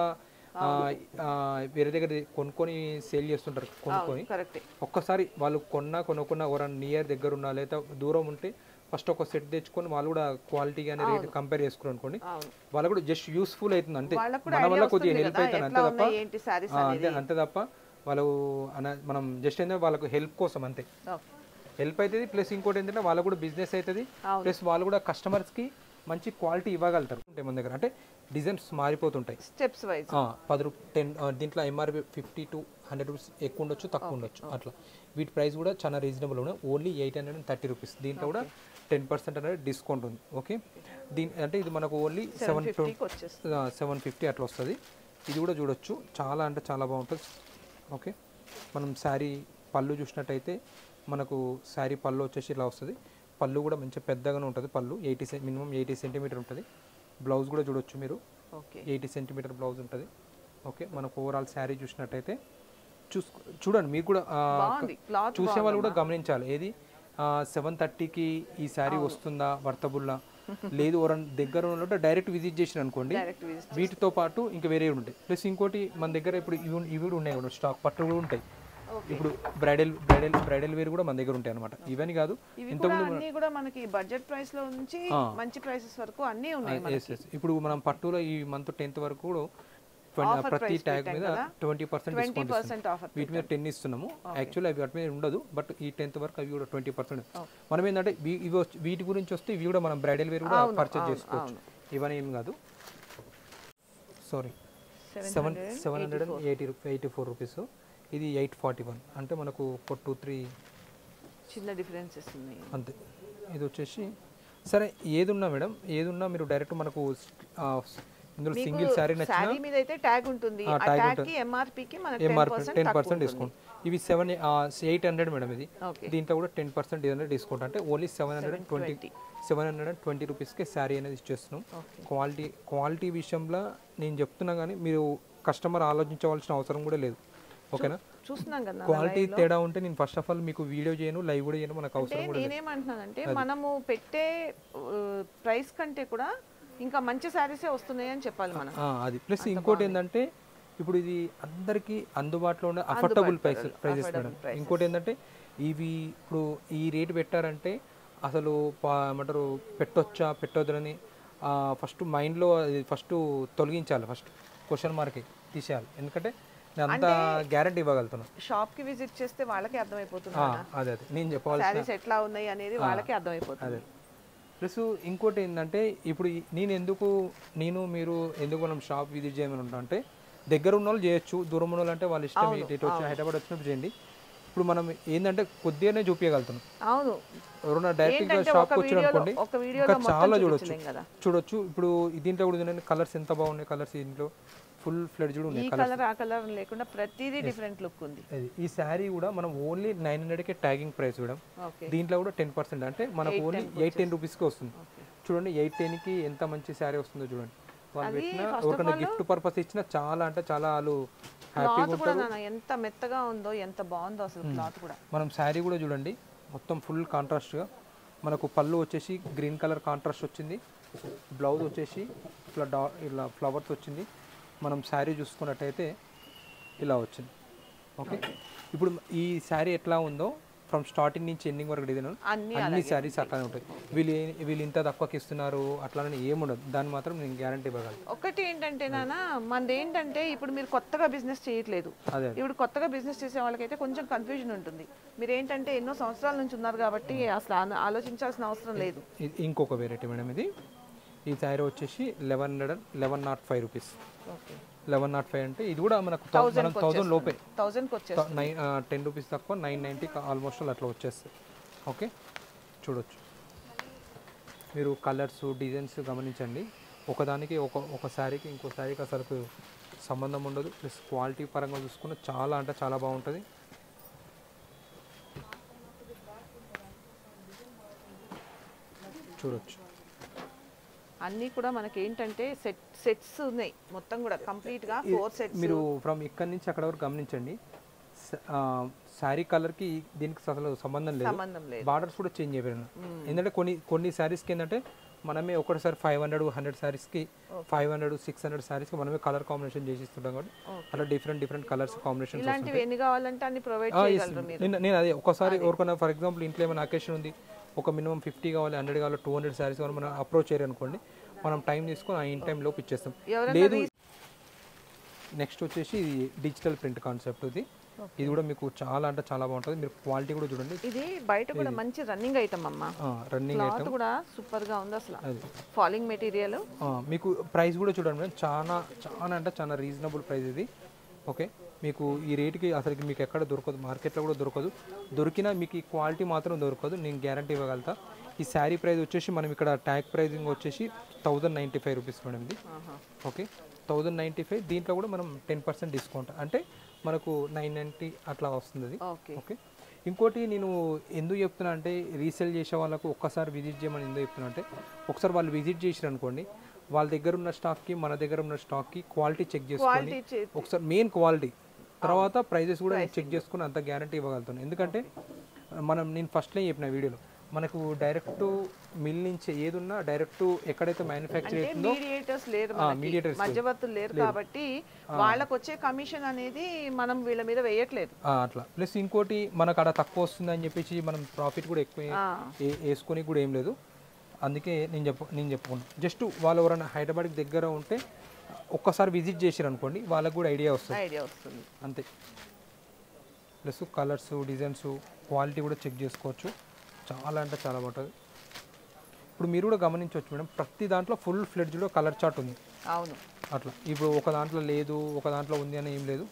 వేరే దగ్గర కొనుక్కొని సేల్ చేస్తుంటారు. కొనుక్కొని ఒక్కసారి వాళ్ళు కొనుక్కున్న ఎవరైనా నియర్ దగ్గర ఉన్నా లేదా దూరం ఉంటే ఫస్ట్ ఒక సెట్ తెచ్చుకొని వాళ్ళు కూడా క్వాలిటీ కానీ రేట్ కంపేర్ చేసుకుని అనుకోండి, అవును. వాళ్ళకు కూడా జస్ట్ యూస్ఫుల్ అవుతుంది అంతే, వాళ్ళకు కూడా మన వల్ల idea కొద్దిగా వస్తుంది హెల్ప్ కదా, అవుతుంది ఎట్లా అంతే తప్ప ఉన్నాయి ఏంటి sarees అనేది. అంతే తప్ప వాళ్ళు మనం జస్ట్ ఏంటంటే వాళ్ళకు హెల్ప్ కోసం అంతే, ఓకే. హెల్ప్ అవుతుంది. ప్లస్ ఇంకోటి ఏంటంటే వాళ్ళకు కూడా బిజినెస్ అవుతుంది, అవును. ప్లస్ వాళ్ళు కూడా కస్టమర్స్కి మంచి క్వాలిటీ ఇవ్వగలుగుతారు. మన దగ్గర అంటే డిజైన్స్ మారిపోతుంటాయి స్టెప్స్ వైజ్ 10 దీంట్లో ఎంఆర్పి 50 to 100 రూపీస్ ఎక్కువ ఉండొచ్చు, తక్కువ ఉండొచ్చు అట్లా. వీటి ప్రైస్ కూడా చాలా రీజనబుల్ ఉన్నాయి, ఓన్లీ 830 రూపీస్. దీంట్లో కూడా 10% అనేది డిస్కౌంట్ ఉంది. ఓకే, దీని అంటే ఇది మనకు ఓన్లీ 750 అట్లా వస్తుంది. ఇది కూడా చూడొచ్చు, చాలా అంటే చాలా బాగుంటుంది. ఓకే, మనం శారీ పళ్ళు చూసినట్టయితే మనకు శారీ పళ్ళు వచ్చేసి ఇలా వస్తుంది. పళ్ళు కూడా మంచి పెద్దగానే ఉంటుంది, పళ్ళు మినిమం 80 సెంటీమీటర్ ఉంటుంది. బ్లౌజ్ కూడా చూడొచ్చు మీరు, 80 సెంటీమీటర్ బ్లౌజ్ ఉంటుంది. ఓకే, మనకు ఓవరాల్ శారీ చూసినట్టయితే చూడండి, మీరు కూడా చూసే వాళ్ళు కూడా గమనించాలి. ఏది 730కి ఈ శారీ వస్తుందా వర్తబుల్లా లేదు, దగ్గర ఉన్న డైరెక్ట్ విజిట్ చేసిన అనుకోండి, వీటితో పాటు ఇంకా వేరే ఉంటాయి. ప్లస్ ఇంకోటి మన దగ్గర ఇప్పుడు ఇవి కూడా ఉన్నాయి కూడా, స్టాక్ పట్టు కూడా ఉంటాయి. ఇప్పుడు బ్రైడల్ వేర్ కూడా మన దగ్గర ఉంటాయి అనమాట. ఇవన్నీ కాదు, ఇంతకుముందు కూడా మనకి బడ్జెట్ ప్రైస్ లో నుంచి మంచి ప్రైసెస్ వరకు అన్నీ ఉన్నాయి. ఇప్పుడు మనం పట్టులో ఈ మంత్ 10th వరకు కూడా ప్రతి ట్యాగ్ మీద 20% డిస్కౌంట్, వీటి మీద 10 ఇస్తున్నాము. యాక్చువల్లీ అవి వాటి మీద ఉండదు, బట్ ఈ 10th వరకు అవి కూడా 20%. మనం ఏంటంటే వీటి గురించి వస్తే ఇవి కూడా మనం బ్రైడల్ వేర్ కూడా పర్చేజ్ చేసుకోవచ్చు, ఇవన్నీ ఏం కాదు. సారీ, 784 రూపీస్, ఇది 841, అంటే మనకు 2-3 చిన్న డిఫరెన్సెస్ ఉన్నాయి అంతే. ఇది వచ్చేసి సరే ఏదున్నా మేడం, ఏదున్నా మీరు డైరెక్ట్ మనకు ఇందులో సింగిల్ శారీ నచ్చినా మీద అయితే ట్యాగ్ ఉంటుంది, ఆ ట్యాగ్ కి ఎంఆర్పి కి మనకి 10% డిస్కౌంట్. ఇవి 800 మేడం, ఇది దీంట్లో కూడా 10% డిస్కౌంట్, అంటే ఓన్లీ 720 రూపీస్కి శారీ అనేది ఇచ్చేస్తున్నాం. క్వాలిటీ విషయంలో నేను చెప్తున్నా కానీ మీరు కస్టమర్ ఆలోచించవలసిన అవసరం కూడా లేదు. ఓకేనా, చూస్తున్నాం కదా క్వాలిటీ తేడా ఉంటే నేను ఫస్ట్ ఆఫ్ ఆల్ మీకు వీడియో చేయను, లైవ్ కూడా చేయను, మనకు అవసరం కూడా లేదు. నేనేమంటున్నానంటే మనము పెట్టే ప్రైస్ కంటే కూడా ఇంకా మంచి శారీసే వస్తున్నాయి అని చెప్పాలి మనం. అది ప్లస్ ఇంకోటి ఏంటంటే ఇప్పుడు ఇది అందరికీ అందుబాటులో ఉన్న అఫోర్డబుల్ ప్రైసెస్ మేడం. ఇంకోటి ఏంటంటే ఇవి ఇప్పుడు ఈ రేట్ పెట్టారంటే అసలు ఏమంటారు పెట్టొచ్చా పెట్టొద్దని ఫస్ట్ మైండ్లో ఫస్ట్ తొలగించాలి, ఫస్ట్ క్వశ్చన్ మార్క్ తీసేయాలి. ఎందుకంటే నేను అంత గ్యారంటీ ఇవ్వగలుగుతున్నాను. షాప్కి విజిట్ చేస్తే వాళ్ళకి అర్థమైపోతుంది, అదే నేను చెప్పాలి ఎట్లా ఉన్నాయి అనేది వాళ్ళకి అర్థమైపోతుంది. ప్లస్ ఇంకోటి ఏంటంటే ఇప్పుడు నేను మీరు ఎందుకు మనం షాప్ విజిట్ చేయమని ఉంటాం అంటే, దగ్గర ఉన్న వాళ్ళు చేయొచ్చు, దూరం ఉన్న వాళ్ళు అంటే వాళ్ళ ఇష్టం, ఇటు వచ్చి హైదరాబాద్ వచ్చినప్పుడు చేయండి. ఇప్పుడు మనం ఏంటంటే కొద్దిగానే చూపించగలుగుతాం. అవును, ఎవరైనా డైరెక్ట్గా షాప్కి వచ్చారు అనుకోండి ఇంకా చాలా చూడొచ్చు. ఇప్పుడు దీంట్లో కూడా కలర్స్ ఎంత బాగున్నాయి, కలర్స్ దీంట్లో ఫుల్ ఫ్లెడ్జ్డ్ ఉన్నాయి, కలర్ ఆ కలర్ లేకుండా ప్రతిదీ డిఫరెంట్ లుక్ ఉంది. ఈ శారీ కూడా మనం ఓన్లీ 900కే ట్యాగింగ్ ప్రైస్ మేడం. దీంట్లో కూడా 10%, అంటే మనకు ఓన్లీ 810 రూపీస్కి వస్తుంది. చూడండి 810కి ఎంత మంచి శారీ వస్తుందో చూడండి. వాళ్ళు పెట్టిన ఎవరికైనా గిఫ్ట్ పర్పస్ ఇచ్చినా చాలా అంటే చాలా వాళ్ళు హ్యాపీగా ఉంటారు. ఎంత మెత్తగా ఉందో, ఎంత బాగుందో అసలు క్లాత్ కూడా. మనం శారీ కూడా చూడండి మొత్తం ఫుల్ కాంట్రాస్ట్గా, మనకు పళ్ళు వచ్చేసి గ్రీన్ కలర్ కాంట్రాస్ట్ వచ్చింది, బ్లౌజ్ వచ్చేసి ఇలా ఫ్లవర్స్ వచ్చింది. మనం శారీ చూసుకున్నట్టయితే ఇలా వచ్చింది. ఓకే, ఇప్పుడు ఈ శారీ ఎట్లా ఉందో ఫ్రమ్ స్టార్టింగ్ నుంచి ఎండింగ్ వరకు డిజైన్ అన్ని శారీస్ అట్లానే ఉంటాయి. వీళ్ళు ఇంత తక్కువకి ఇస్తున్నారు అట్లానే ఏముండదు, దాన్ని మాత్రం నేను గ్యారంటీ ఇవ్వగలను. ఒకటి ఏంటంటే మనది ఏంటంటే ఇప్పుడు మీరు కొత్తగా బిజినెస్ చేయట్లేదు, ఇప్పుడు కొత్తగా బిజినెస్ చేసే వాళ్ళకైతే కొంచెం కన్ఫ్యూజన్ ఉంటుంది. మీరు ఏంటంటే ఎన్నో సంవత్సరాల నుంచి ఉన్నారు కాబట్టి అసలు ఆలోచించాల్సిన అవసరం లేదు. ఇంకొక వెరైటీ మేడం, ఈ శారీ వచ్చేసి 1105 రూపీస్. 1105 అంటే ఇది కూడా మనకు 1000 లోపే, 10 రూపీస్ తక్కువ, 990 ఆల్మోస్ట్ అట్లా వచ్చేస్తాయి. ఓకే, చూడొచ్చు మీరు కలర్స్ డిజైన్స్ గమనించండి. ఒకదానికి ఒక శారీకి ఇంకో శారీకి అసలు సంబంధం ఉండదు. ప్లస్ క్వాలిటీ పరంగా చూసుకున్న చాలా అంటే చాలా బాగుంటుంది. చూడొచ్చు అన్నీ కూడా మనకి ఏంటంటే సెట్స్ ఉన్నాయి మొత్తం కూడా కంప్లీట్గా 4 సెట్స్. మీరు ఫ్రమ్ ఇక్కడ నుంచి అక్కడ వరకు గమనించండి, శారీ కలర్కి దీనికి అసలు సంబంధం లేదు, బార్డర్స్ కూడా చేంజ్ అయిపోయినా. ఎందుకంటే కొన్ని శారీస్కి ఏంటంటే మనమే ఒకటిసారి 500 శారీస్కి 500 600 శారీస్కి మనమే కలర్ కాంబినేషన్ చేసి ఇస్తుంటాం కాబట్టి అలా డిఫరెంట్ కలర్స్ కాంబినేషన్. నేను అదే ఒకసారి ఎవరికైనా ఫర్ ఎగ్జాంపుల్ ఇంట్లో ఏమైనా అకేషన్ ఉంది, ఒక మినిమం 50 కావాలి, 100 కావాలి, 200 శారీస్ కావాలి మనం అప్రోచ్ అయ్యారు అనుకోండి, మనం టైం తీసుకొని ఆ ఇన్ టైం లోపు ఇచ్చేస్తాం. లేదు నెక్స్ట్ వచ్చేసి ఇది డిజిటల్ ప్రింట్ కాన్సెప్ట్. ఇది కూడా మీకు చాలా అంటే చాలా బాగుంటుంది. మీరు క్వాలిటీ కూడా చూడండి. ఇది బయట కూడా మంచి రన్నింగ్ ఐటమ్ అమ్మా. రన్నింగ్ ఐటమ్ కూడా సూపర్ గా ఉంది అసలు. Falling material. మీకు ప్రైస్ కూడా చూడండి మేడం, చాలా చాలా అంటే చాలా రీజనబుల్ ప్రైస్ ఇది. ఓకే, మీకు ఈ రేటుకి అసలు మీకు ఎక్కడ దొరకదు, మార్కెట్లో కూడా దొరకదు. దొరికినా మీకు ఈ క్వాలిటీ మాత్రం దొరకదు, నేను గ్యారంటీ ఇవ్వగలుగుతా. ఈ శారీ ప్రైస్ వచ్చేసి మనం ఇక్కడ ట్యాగ్ ప్రైజింగ్ వచ్చేసి 1095 రూపీస్ మేడం ఇది. ఓకే, 1095. దీంట్లో కూడా మనం 10% డిస్కౌంట్, అంటే మనకు 990 అట్లా వస్తుంది అది. ఓకే, ఇంకోటి నేను ఎందుకు చెప్తున్నా అంటే రీసేల్ చేసే వాళ్ళకు ఒక్కసారి విజిట్ చేయమని ఎందుకు చెప్తున్నా అంటే, ఒకసారి వాళ్ళు విజిట్ చేసారు అనుకోండి, వాళ్ళ దగ్గర ఉన్న స్టాక్కి మన దగ్గర ఉన్న స్టాక్కి క్వాలిటీ చెక్ చేసుకొని ఒకసారి మెయిన్ క్వాలిటీ, తర్వాత ప్రైజెస్ కూడా చెక్ చేసుకుని అంత గ్యారంటీ ఇవ్వగలుగుతాను. ఎందుకంటే నేను ఫస్ట్లో చెప్పిన వీడియోలో, మనకు డైరెక్ట్ మిల్ నుంచి ఏది ఉన్నా డైరెక్ట్ ఎక్కడైతే మ్యానుఫ్యాక్చర్ అవుతుందో మీడియేటర్స్ మధ్యవర్తులు లేరు కాబట్టి వాళ్ళకి వచ్చే కమిషన్ అనేది మనం వీళ్ళ మీద వేయట్లేదు అట్లా. ప్లస్ ఇంకోటి మనకు అక్కడ తక్కువ వస్తుంది అని చెప్పేసి మనం ప్రాఫిట్ కూడా ఎక్కువ వేసుకొని కూడా ఏం లేదు. అందుకే నేను చెప్పుకున్నాను, జస్ట్ వాళ్ళు ఎవరైనా హైదరాబాద్కి దగ్గర ఉంటే ఒక్కసారి విజిట్ చేసారు అనుకోండి, వాళ్ళకు కూడా ఐడియా వస్తుంది అంతే. ప్లస్ కలర్స్, డిజైన్స్, క్వాలిటీ కూడా చెక్ చేసుకోవచ్చు. చాలా అంటే చాలా బాగుంటుంది. ఇప్పుడు మీరు కూడా గమనించవచ్చు మేడం, ప్రతి దాంట్లో ఫుల్ ఫ్లెడ్జ్లో కలర్ చార్ట్ ఉంది. అవును, అట్లా ఇప్పుడు ఒక దాంట్లో లేదు, ఒక దాంట్లో ఉంది అని ఏం లేదు,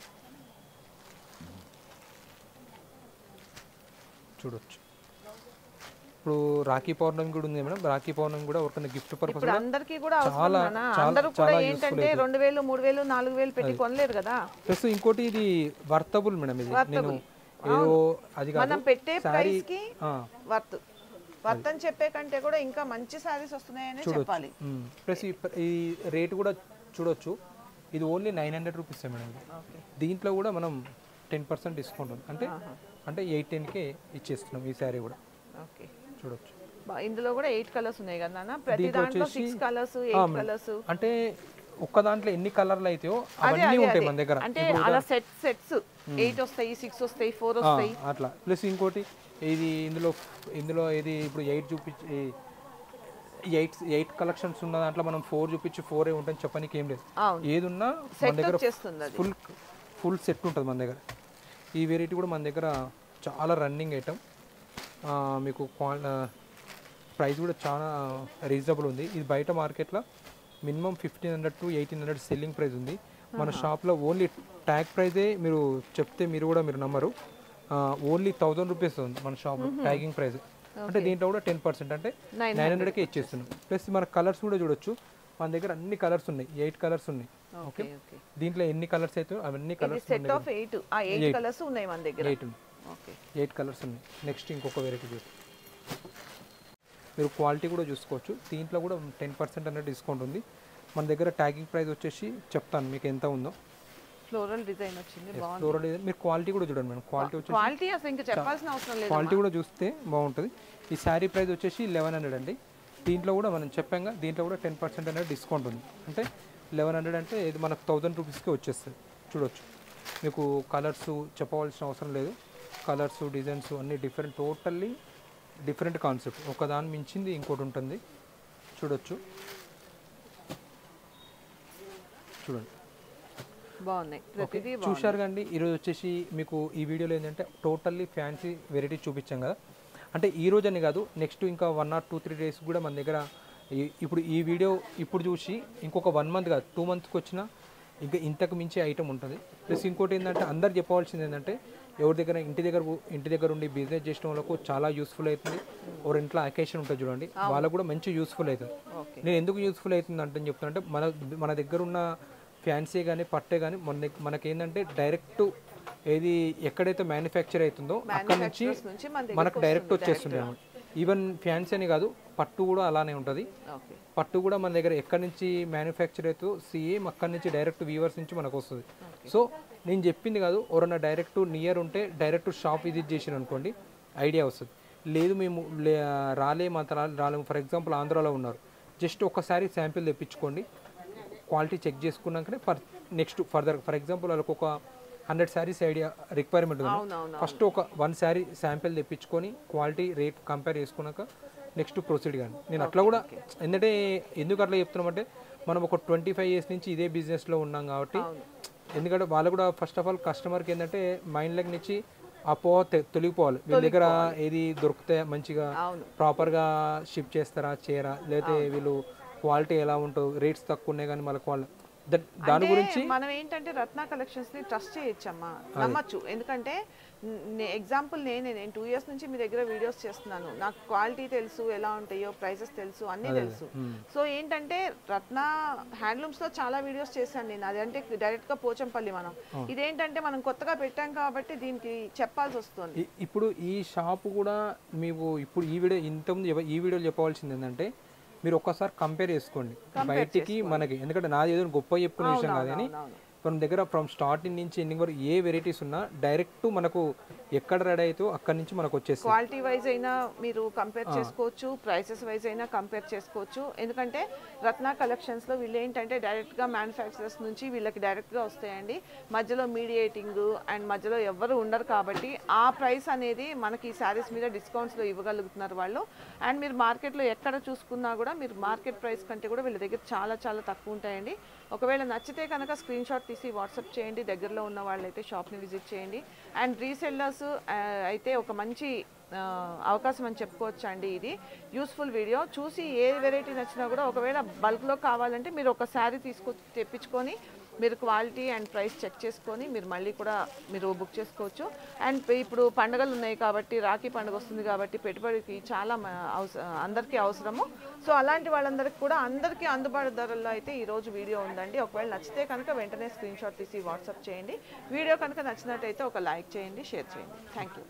చూడొచ్చు. ఇప్పుడు రాఖీ పౌర్ణమి కూడా ఉంది మేడం, రాఖీ పౌర్ణమి కూడా ఒక గిఫ్ట్ పర్పస్ అందరికీ కూడా చాలా చాలా ఏంటంటే 2000 3000 4000 పెట్టి కొనలేరు కదా. ప్లస్ ఇంకోటి ఇది వర్తబుల్ మేడం, ఇది నేను ఏదో అది కాదు, మనం పెట్టే ప్రైస్ కి వర్త్ అని చెప్పే కంటే కూడా ఇంకా మంచి సారీస్ వస్తున్నాయని చెప్పాలి. ప్లస్ ఈ రేట్ కూడా చూడొచ్చు, ఇది ఓన్లీ 900 రూపీస్ మేడం. దీంట్లో కూడా మనం 10% డిస్కౌంట్ ఉంది, అంటే 810కే ఇచ్చేస్తున్నాం ఈ శారీ కూడా. ఓకే, చూడొచ్చు. ఇందులో కూడా 8 కలర్స్ ఉన్నాయి కదా నాన్న, ప్రతి దాంట్లో 6 కలర్స్ 8 కలర్స్. అంటే ఒక్క దాంట్లో ఎన్ని కలర్లు అయితాయో అవన్నీ ఉంటాయి మన దగ్గర. అంటే అలా సెట్స్ 8 వస్తాయి, 6 వస్తాయి, 4 వస్తాయి అట్లా. ప్లస్ ఇంకోటి ఇది ఇందులో ఇది ఇప్పుడు 8 చూపించి 8 కలెక్షన్స్ ఉన్న దాంట్లో మనం 4 చూపించి 4 ఉంటుంది చెప్పడానికి ఏం లేదు. ఏది ఉన్నా మన దగ్గర ఫుల్ సెట్ ఉంటుంది మన దగ్గర. ఈ వెరైటీ కూడా మన దగ్గర చాలా రన్నింగ్ ఐటమ్. మీకు ప్రైస్ కూడా చాలా రీజనబుల్ ఉంది. ఇది బయట మార్కెట్లో మినిమం 1500 to 1800 సెల్లింగ్ ప్రైస్ ఉంది. మన షాప్లో ఓన్లీ ట్యాగ్ ప్రైజే మీరు చెప్తే మీరు నమ్మరు, ఓన్లీ 1000 రూపీస్ ఉంది మన షాప్లో ట్యాగింగ్ ప్రైస్. అంటే దీంట్లో కూడా 10%, అంటే 900కే ఇచ్చేస్తున్నాం. ప్లస్ మన కలర్స్ కూడా చూడొచ్చు, మన దగ్గర అన్ని కలర్స్ ఉన్నాయి, 8 కలర్స్ ఉన్నాయి. ఓకే, దీంట్లో ఎన్ని కలర్స్ అయితే అవన్నీ కలర్స్ 8 కలర్స్ ఉన్నాయి మన దగ్గర. 8 కలర్స్ ఉన్నాయి. నెక్స్ట్ ఇంకొక వెరైటీ చూసి మీరు క్వాలిటీ కూడా చూసుకోవచ్చు. దీంట్లో కూడా 10% అనేది డిస్కౌంట్ ఉంది. మన దగ్గర ట్యాగింగ్ ప్రైస్ వచ్చేసి చెప్తాను మీకు ఎంత ఉందో. ఫ్లోరల్ డిజైన్ వచ్చింది, ఫ్లోరల్ డిజైన్. మీరు క్వాలిటీ కూడా చూడండి మేడం, క్వాలిటీ అసలు ఇంకా చెప్పాల్సిన అవసరం లేదు, క్వాలిటీ కూడా చూస్తే బాగుంటుంది. ఈ శారీ ప్రైస్ వచ్చేసి 1100 అండి. దీంట్లో కూడా మనం చెప్పాంగా, దీంట్లో కూడా 10% అనేది డిస్కౌంట్ ఉంది. అంటే 1100 అంటే ఇది మనకు 1000 రూపీస్కి వచ్చేస్తుంది. చూడొచ్చు, మీకు కలర్స్ చెప్పవలసిన అవసరం లేదు. కలర్స్, డిజైన్స్ అన్నీ టోటల్లీ డిఫరెంట్ కాన్సెప్ట్. ఒకదాని మించింది ఇంకోటి ఉంటుంది. చూడొచ్చు, చూడండి బాగున్నాయి. చూశారు కండి. ఈరోజు వచ్చేసి మీకు ఈ వీడియోలో ఏంటంటే టోటల్లీ ఫ్యాన్సీ వెరైటీ చూపించాం కదా. అంటే ఈ రోజు అని కాదు, నెక్స్ట్ ఇంకా 1 or 2-3 డేస్ కూడా మన దగ్గర ఇప్పుడు ఈ వీడియో ఇప్పుడు చూసి ఇంకొక 1 month కాదు 2 monthsకి వచ్చినా ఇంకా ఇంతకు మించి ఐటమ్ ఉంటుంది. ప్లస్ ఇంకోటి ఏంటంటే అందరు చెప్పవలసింది ఏంటంటే, ఎవరి దగ్గర ఇంటి దగ్గర ఉండి బిజినెస్ చేసిన వాళ్ళకు చాలా యూస్ఫుల్ అవుతుంది. ఎవరి ఇంట్లో అకేషన్ ఉంటుంది చూడండి, వాళ్ళకు కూడా మంచి యూస్ఫుల్ అవుతుంది. నేను ఎందుకు యూస్ఫుల్ అవుతుంది అంటే చెప్తున్నా అంటే, మన దగ్గర ఉన్న ఫ్యాన్సీ కానీ పట్టే కానీ మనకేంటంటే డైరెక్ట్ ఏది ఎక్కడైతే మ్యానుఫ్యాక్చర్ అవుతుందో అక్కడ నుంచి మనకు డైరెక్ట్ వచ్చేస్తుంది అన్నమాట. ఈవెన్ ఫ్యాన్సీ అని కాదు, పట్టు కూడా అలానే ఉంటుంది. పట్టు కూడా మన దగ్గర ఎక్కడి నుంచి మ్యానుఫ్యాక్చర్ అవుతుందో సేమ్ అక్కడి నుంచి డైరెక్ట్ వీవర్స్ నుంచి మనకు వస్తుంది. సో నేను చెప్పింది కాదు, ఎవరన్నా డైరెక్ట్ నియర్ ఉంటే డైరెక్ట్ షాప్ విజిట్ చేసిన అనుకోండి ఐడియా వస్తుంది. లేదు మేము రాలేము, ఫర్ ఎగ్జాంపుల్ ఆంధ్రాలో ఉన్నారు, జస్ట్ ఒకసారి శాంపిల్ తెప్పించుకోండి, క్వాలిటీ చెక్ చేసుకున్నాకనే నెక్స్ట్ ఫర్ ఎగ్జాంపుల్ వాళ్ళకి ఒక 100 శారీస్ ఐడియా రిక్వైర్మెంట్ ఉంది. అవునవును ఫస్ట్ ఒక 1 శారీ శాంపిల్ తెప్పించుకొని క్వాలిటీ రేట్ కంపేర్ చేసుకున్నాక నెక్స్ట్ ప్రొసీడ్ కానీ నేను అట్లా కూడా ఎందుకంటే ఎందుకు అట్లా చెప్తున్నామంటే మనం ఒక 25 ఇయర్స్ నుంచి ఇదే బిజినెస్లో ఉన్నాం కాబట్టి ఎందుకంటే వాళ్ళు కూడా ఫస్ట్ ఆఫ్ ఆల్ కస్టమర్కి ఏంటంటే మైండ్లోకి నుంచి అపోహ తొలగిపోవాలి వీళ్ళ దగ్గర ఏది దొరికితే మంచిగా ప్రాపర్గా షిప్ చేస్తారా చేయరా లేకపోతే వీళ్ళు క్వాలిటీ ఎలా ఉంటుంది రేట్స్ తక్కువ ఉన్నాయి కానీ మళ్ళీ దాని గురించి మనం ఏంటంటే రత్న కలెక్షన్స్ ని ట్రస్ట్ చేయొచ్చమ్మా, నమ్మచ్చు. ఎందుకంటే ఎగ్జాంపుల్ నేను 2 ఇయర్స్ నుంచి మీ దగ్గర వీడియోస్ చేస్తున్నాను, నాకు క్వాలిటీ తెలుసు, ఎలా ఉంటాయో ప్రైసెస్ తెలుసు, అన్నీ తెలుసు. సో ఏంటంటే రత్న హ్యాండ్లూమ్స్ లో చాలా వీడియోస్ చేశాను నేను, అదంటే డైరెక్ట్ గా పోచంపల్లి. మనం ఇదేంటంటే మనం కొత్తగా పెట్టాం కాబట్టి దీనికి చెప్పాల్సి వస్తుంది. ఇప్పుడు ఈ షాప్ కూడా మీకు ఇప్పుడు ఈ వీడియో ఇంతకుముందు ఈ వీడియోలో చెప్పవలసింది ఏంటంటే మీరు ఒక్కసారి కంపేర్ చేసుకోండి బయటికి మనకి, ఎందుకంటే నాది ఏదో గొప్ప చెప్పుకునే విషయం కాదు కానీ మన దగ్గర ఫ్రమ్ స్టార్టింగ్ నుంచి ఎండింగ్ వరకు ఏ వెరైటీస్ ఉన్నా డైరెక్ట్ మనకు ఎక్కడ రెడీ అవుతో అక్కడ నుంచి మనకు వచ్చేసి క్వాలిటీ వైజ్ అయినా మీరు కంపేర్ చేసుకోవచ్చు, ప్రైసెస్ వైజ్ అయినా కంపేర్ చేసుకోవచ్చు. ఎందుకంటే రత్న కలెక్షన్స్ లో వీళ్ళు ఏంటంటే డైరెక్ట్ గా మ్యానుఫ్యాక్చరర్స్ నుంచి వీళ్ళకి డైరెక్ట్ గా వస్తాయండి, మధ్యలో మీడియేటింగ్ అండ్ మధ్యలో ఎవరు ఉండరు కాబట్టి ఆ ప్రైస్ అనేది మనకి ఈ శారీస్ మీద డిస్కౌంట్స్ లో ఇవ్వగలుగుతున్నారు వాళ్ళు. అండ్ మీరు మార్కెట్ లో ఎక్కడ చూసుకున్నా కూడా మీరు మార్కెట్ ప్రైస్ కంటే కూడా వీళ్ళ దగ్గర చాలా చాలా తక్కువ ఉంటాయండి. ఒకవేళ నచ్చితే కనుక స్క్రీన్ షాట్ తీసి వాట్సాప్ చేయండి, దగ్గరలో ఉన్న వాళ్ళైతే షాప్ని విజిట్ చేయండి. అండ్ రీసెల్లర్స్ అయితే ఒక మంచి అవకాశం అని చెప్పుకోవచ్చు అండి. ఇది యూస్ఫుల్ వీడియో చూసి ఏ వెరైటీ నచ్చినా కూడా ఒకవేళ బల్క్లో కావాలంటే మీరు ఒక శారీ తెప్పించుకొని మీరు క్వాలిటీ అండ్ ప్రైస్ చెక్ చేసుకొని మీరు మళ్ళీ కూడా మీరు బుక్ చేసుకోవచ్చు. అండ్ ఇప్పుడు పండుగలు ఉన్నాయి కాబట్టి, రాఖీ పండుగ వస్తుంది కాబట్టి పెట్టుబడికి చాలా అందరికీ అవసరము. సో అలాంటి వాళ్ళందరికీ కూడా అందరికీ అందుబాటు ధరల్లో అయితే ఈరోజు వీడియో ఉందండి. ఒకవేళ నచ్చితే కనుక వెంటనే స్క్రీన్ షాట్ తీసి వాట్సాప్ చేయండి. వీడియో కనుక నచ్చినట్టయితే ఒక లైక్ చేయండి, షేర్ చేయండి. Thank you.